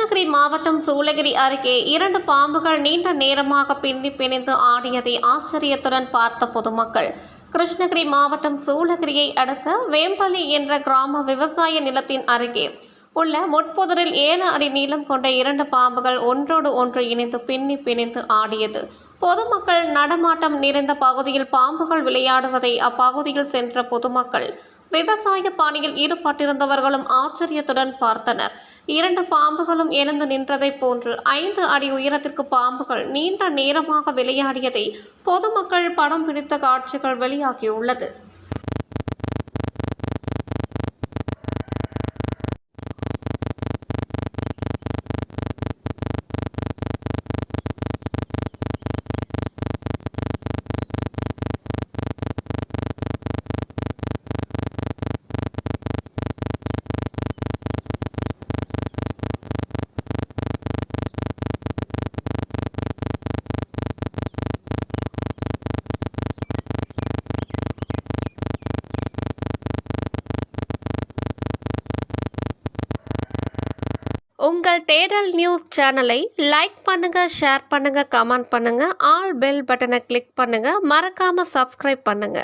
கிருஷ்ணகிரி மாவட்டம் சூளகிரி அருகே 2 பாம்புகள் நீண்ட நேரமாக பின்னி பிணைந்து ஆடியதை ஆச்சரியத்துடன் பார்த்த பொதுமக்கள். கிருஷ்ணகிரி மாவட்டம் சூளகிரியை அடுத்த வேம்பள்ளி என்ற கிராம விவசாய நிலத்தின் அருகே உள்ள முட்புதரில் 7 அடி நீளம் கொண்ட 2 பாம்புகள் ஒன்றோடு ஒன்று இணைந்து பின்னி பிணைந்து ஆடியது. பொதுமக்கள் நடமாட்டம் நிறைந்த பகுதியில் பாம்புகள் விளையாடுவதை அப்பகுதியில் சென்ற பொதுமக்கள், விவசாய பணியில் ஈடுபட்டிருந்தவர்களும் ஆச்சரியத்துடன் பார்த்தனர். 2 பாம்புகளும் எழுந்து நின்றதைப் போன்று 5 அடி உயரத்திற்கு பாம்புகள் நீண்ட நேரமாக விளையாடியதை பொதுமக்கள் படம் பிடித்த காட்சிகள் வெளியாகியுள்ளது. உங்கள் தேடல் நியூஸ் சேனலை லைக் பண்ணுங்க, ஷேர் பண்ணுங்க, கமெண்ட் பண்ணுங்க, ஆல் பெல் பட்டனை கிளிக் பண்ணுங்க, மறக்காம சப்ஸ்கிரைப் பண்ணுங்க.